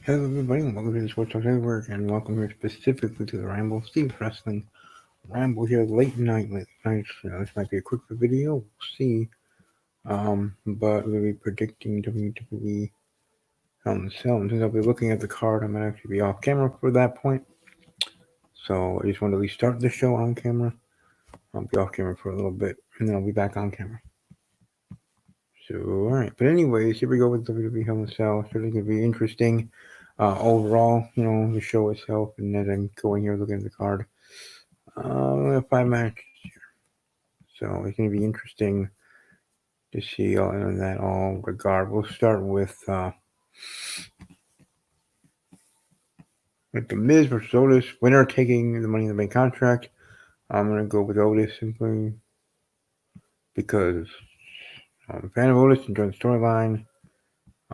Hello, everybody, and welcome to the Sports Talk Network, and welcome here specifically to the Ramble. Steve Wrestling Ramble here, late night. This might be a quick video, we'll see. But we'll be predicting WWE Hell in a Cell, and since I'll be looking at the card, I might actually be off camera for that point. So I just want to restart the show on camera. I'll be off camera for a little bit, and then I'll be back on camera. So, alright. But anyways, here we go with WWE Hell in a Cell. It's really going to be interesting. Overall, the show itself, and as I'm going here looking at the card, we have 5 matches here. So it's going to be interesting to see all in that all regard. We'll start with the Miz versus Otis. Winner taking the Money in the Bank contract. I'm going to go with Otis simply because I'm a fan of Otis, enjoy the storyline.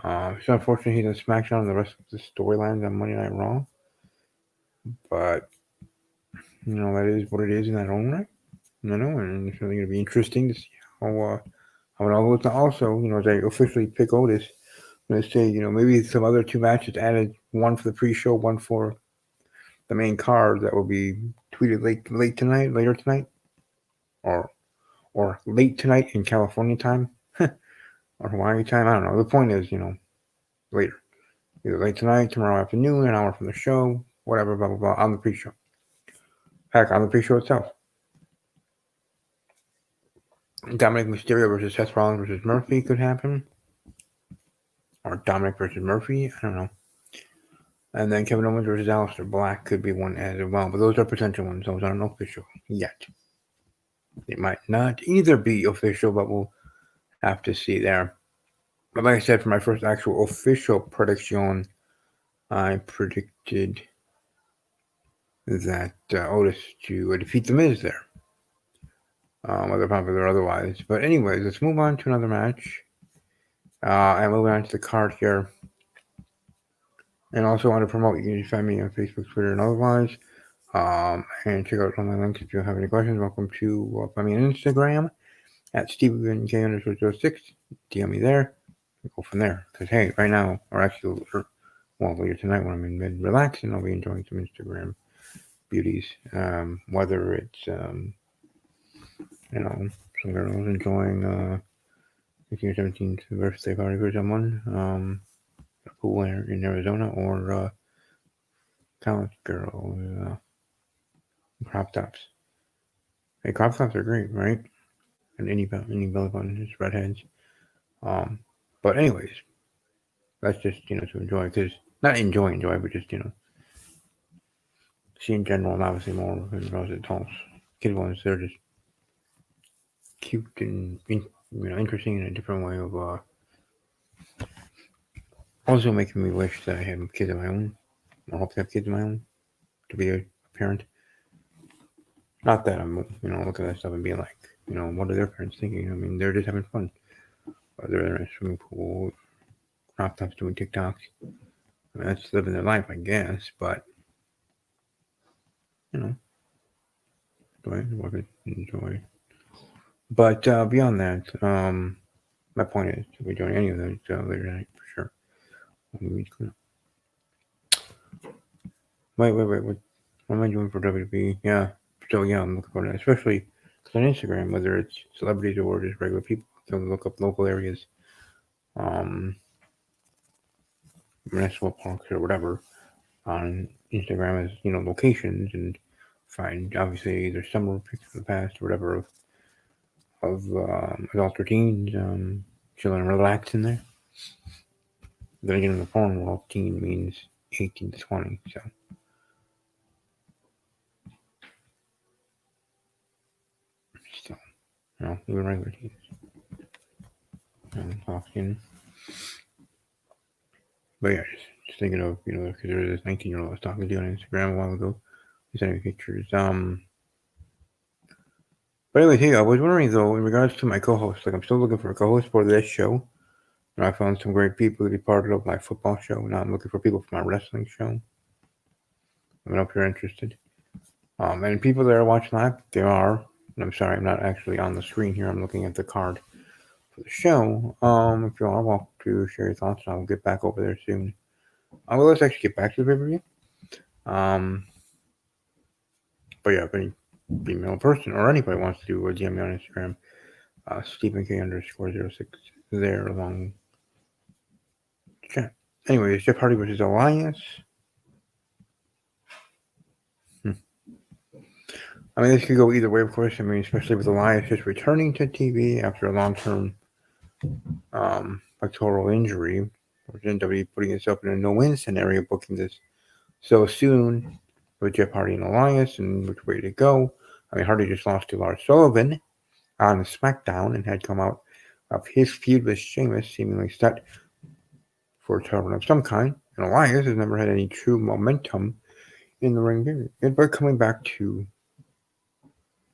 It's unfortunate he doesn't SmackDown and the rest of the storylines on Monday Night Raw. But, that is what it is in that own right. And it's really going to be interesting to see how it all looks. Also, as they officially pick Otis, I'm going to say, maybe some other 2 matches added, one for the pre-show, one for the main card that will be tweeted later tonight, or late tonight in California time, or Hawaii time. I don't know. The point is, later. Either late tonight, tomorrow afternoon, an hour from the show, whatever, blah, blah, blah, on the pre-show. Heck, on the pre-show itself. Dominic Mysterio versus Seth Rollins versus Murphy could happen. Or Dominic versus Murphy, I don't know. And then Kevin Owens versus Aleister Black could be one as well. But those are potential ones. Those aren't official yet. They might not either be official, but we'll have to see there. But like I said, for my first actual official prediction, I predicted that Otis to defeat The Miz there. Whether popular or otherwise. But anyways, let's move on to another match. And moving on to the card here. And also want to promote, you can just find me on Facebook, Twitter, and otherwise. And check out all my links if you have any questions. Welcome to find me on Instagram at StevenK_06. DM me there. We'll go from there. Because, hey, right now, or actually, later tonight when I'm in bed relaxing, I'll be enjoying some Instagram beauties. Whether it's, some girls enjoying 16 or 17th birthday party for someone. Pool in Arizona, or college girl crop tops. Hey, crop tops are great, right? And any belly buttons, redheads. But anyways, that's just to enjoy, because not enjoy, but just see in general, and obviously more in girls adults. Kid ones, they're just cute and interesting in a different way of also making me wish that I had kids of my own. I hope to have kids of my own to be a parent. Not that I'm looking at that stuff and being like, what are their parents thinking? I mean, they're just having fun. Whether they're in a swimming pool, crop tops, doing TikToks. I mean, that's living their life, I guess. But enjoy. But beyond that, my point is to be doing any of those later tonight for sure. Wait, what am I doing for WWE? Yeah, so yeah, I'm looking for that, especially because on Instagram, whether it's celebrities or just regular people, so look up local areas, municipal parks or whatever on Instagram as locations, and find obviously either summer pictures of the past or whatever of adults or teens chilling and relaxing there. Then again, in the foreign world, teen means 18 to 20, so. Still, even regular teens. Talking. But yeah, just thinking of, because there was this 19-year-old I was talking to on Instagram a while ago. He sent me pictures. But anyway, hey, I was wondering though, in regards to my co-host, like I'm still looking for a co-host for this show. And I found some great people to be part of my football show. Now I'm looking for people for my wrestling show. Let me know if you're interested. And people that are watching live, there are. And I'm sorry, I'm not actually on the screen here. I'm looking at the card for the show. If you are, welcome to share your thoughts, and I'll get back over there soon. Well, let's actually get back to the pay-per-view. Um, but yeah, if any female person or anybody wants to DM me on Instagram, Stephen K _06 there along chat. Anyways, Jeff Hardy versus Elias. I mean, this could go either way, of course. I mean, especially with Elias just returning to TV after a long-term pectoral injury, or WWE putting itself in a no-win scenario, booking this so soon with Jeff Hardy and Elias, and which way to go. I mean, Hardy just lost to Lars Sullivan on SmackDown and had come out of his feud with Sheamus seemingly set for a tournament of some kind, and Elias has never had any true momentum in the ring period. But coming back to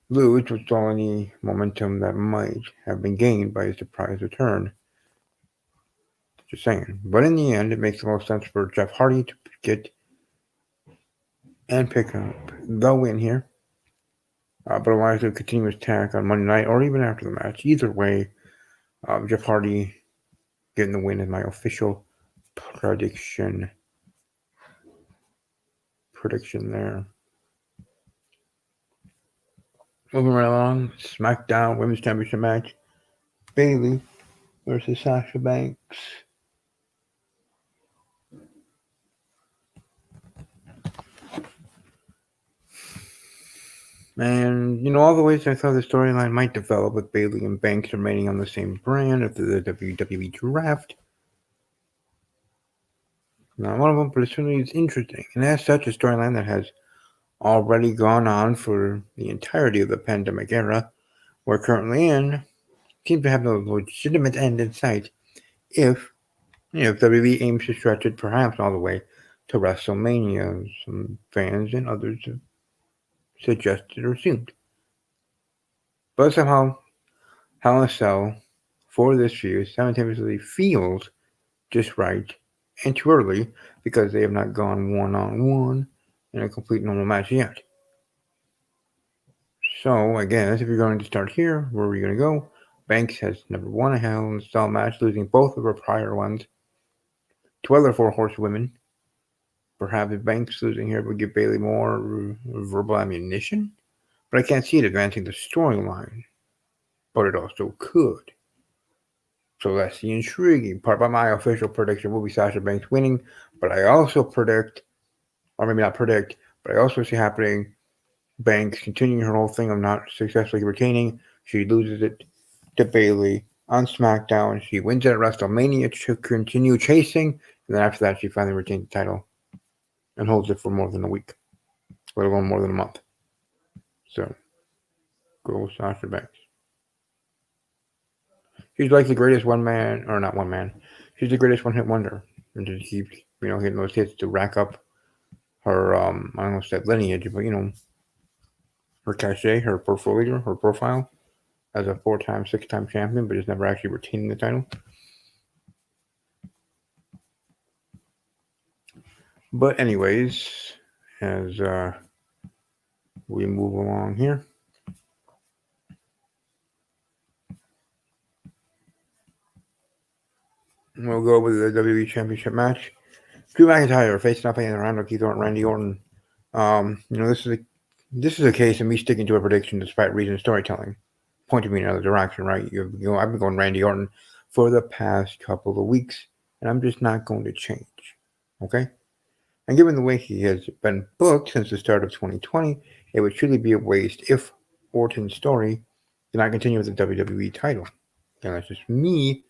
lose with all any momentum that might have been gained by his surprise return. Just saying. But in the end, it makes the most sense for Jeff Hardy to get and pick up the win here. But Elias will continue his attack on Monday night or even after the match. Either way, Jeff Hardy getting the win is my official prediction. Prediction there. Moving right along, SmackDown Women's Championship match. Bayley versus Sasha Banks. And, all the ways I thought the storyline might develop with Bayley and Banks remaining on the same brand after the WWE draft. Not one of them, but it certainly is interesting. And as such, a storyline that has already gone on for the entirety of the pandemic era we're currently in seems to have no legitimate end in sight if, WWE aims to stretch it perhaps all the way to WrestleMania, some fans and others have suggested or assumed. But somehow, Hell in a Cell for this feud simultaneously feels just right and too early because they have not gone one-on-one in a complete normal match yet. So, I guess if you're going to start here, where are you going to go? Banks has never won a Hell in a Cell match, losing both of her prior ones to other four horsewomen. Perhaps Banks losing here would give Bayley more verbal ammunition, but I can't see it advancing the storyline. But it also could. So that's the intriguing part. But my official prediction will be Sasha Banks winning. But I also predict, or maybe not predict, but I also see happening Banks continuing her whole thing of not successfully retaining. She loses it to Bayley on SmackDown. She wins it at WrestleMania to continue chasing. And then after that, she finally retains the title and holds it for more than a week, let alone more than a month. So, go Sasha Banks. She's like the greatest one man, or not one man. She's the greatest one hit wonder, and just keeps hitting those hits to rack up her I don't know if that lineage, but her cachet, her portfolio, her profile as a 4-time, 6-time champion, but is never actually retaining the title. But anyways, as we move along here. We'll go with the WWE Championship match. Drew McIntyre facing up against Randy Orton. This is a case of me sticking to a prediction despite recent storytelling, pointing me in another direction. Right? I've been going Randy Orton for the past couple of weeks, and I'm just not going to change. Okay? And given the way he has been booked since the start of 2020, it would truly be a waste if Orton's story did not continue with the WWE title. And that's just me,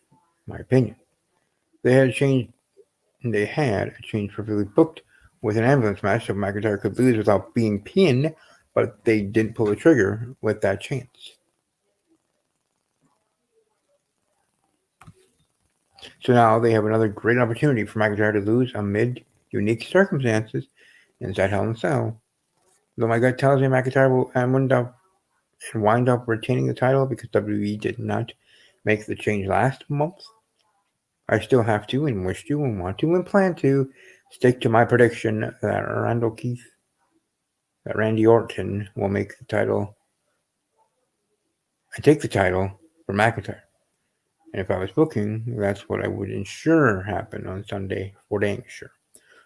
my opinion. They had changed perfectly booked with an ambulance match so McIntyre could lose without being pinned, but they didn't pull the trigger with that chance. So now they have another great opportunity for McIntyre to lose amid unique circumstances inside Hell in a Cell. Though my gut tells me McIntyre will wind up retaining the title because WWE did not make the change last month, I still have to and wish to and want to and plan to stick to my prediction that Randy Orton will make the title and take the title for McIntyre. And if I was booking, that's what I would ensure happen on Sunday for dang sure.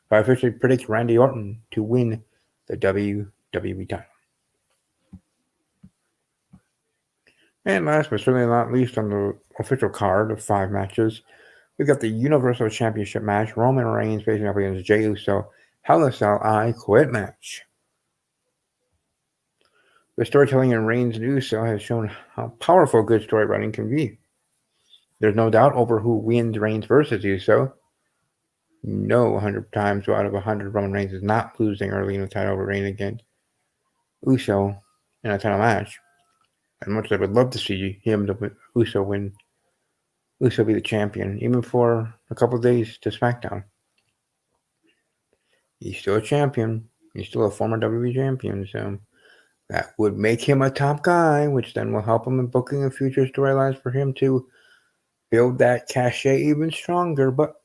I officially predict Randy Orton to win the WWE title. And last but certainly not least on the official card of 5 matches, we've got the Universal Championship match, Roman Reigns facing up against Jey Uso, Hell in a Cell I Quit match. The storytelling in Reigns and Uso has shown how powerful good story writing can be. There's no doubt over who wins Reigns versus Uso. No, 100 times out of 100, Roman Reigns is not losing early in the title reign against Uso in a title match. As much as I would love to see Uso win, Uso be the champion, even for a couple days to SmackDown. He's still a champion. He's still a former WWE champion, so that would make him a top guy, which then will help him in booking a future storylines for him to build that cachet even stronger. But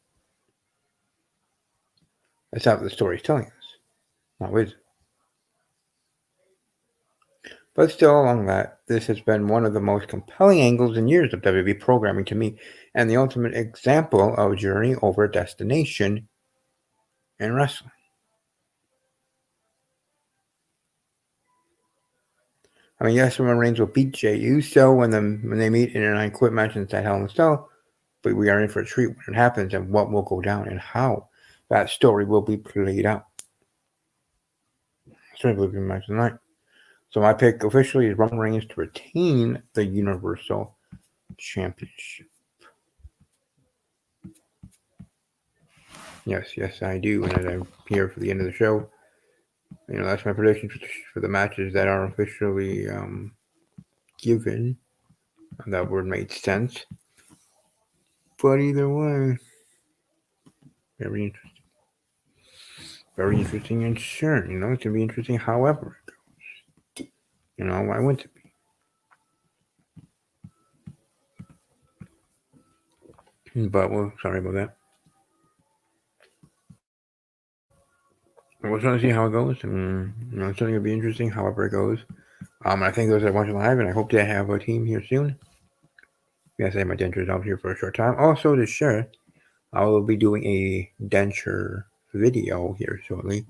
that's not what the story's telling us. Not with. But still, along that, this has been one of the most compelling angles in years of WWE programming to me, and the ultimate example of journey over destination in wrestling. I mean, yes, Roman Reigns will beat Jey Uso when they meet in an I Quit match inside Hell in a Cell, but we are in for a treat when it happens and what will go down and how that story will be played out. Certainly will be match tonight. So my pick officially is Roman Reigns to retain the Universal Championship. Yes, I do. And as I'm here for the end of the show, that's my prediction for the matches that are officially given. That word made sense. But either way, very interesting. Very interesting and sure, it's going to be interesting however it goes. Why wouldn't it be? But, well, sorry about that. We're trying to see how it goes. And, it's going to be interesting however it goes. I think those are watching live, and I hope to have a team here soon. Yes, I have my dentures out here for a short time. Also, to share, I will be doing a denture video here shortly.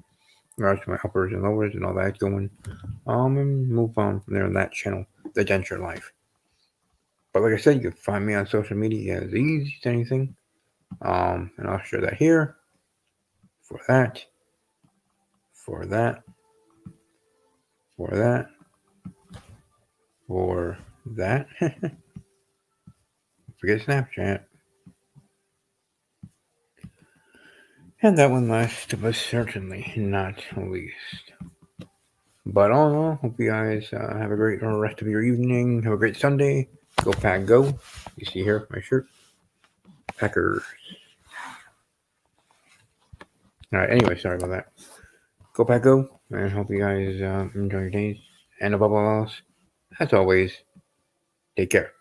Regards to my uppers and lowers and all that going. And move on from there on that channel, the Denture Life. But like I said, you can find me on social media as easy as anything. And I'll share that here. For that. For that. For that. For that. Forget Snapchat. And that one last, but certainly not least. But all in all, hope you guys have a great rest of your evening. Have a great Sunday. Go Pack Go. You see here my shirt. Packers. Alright, anyway, sorry about that. Go Pack Go. And hope you guys enjoy your days. And above all else, as always, take care.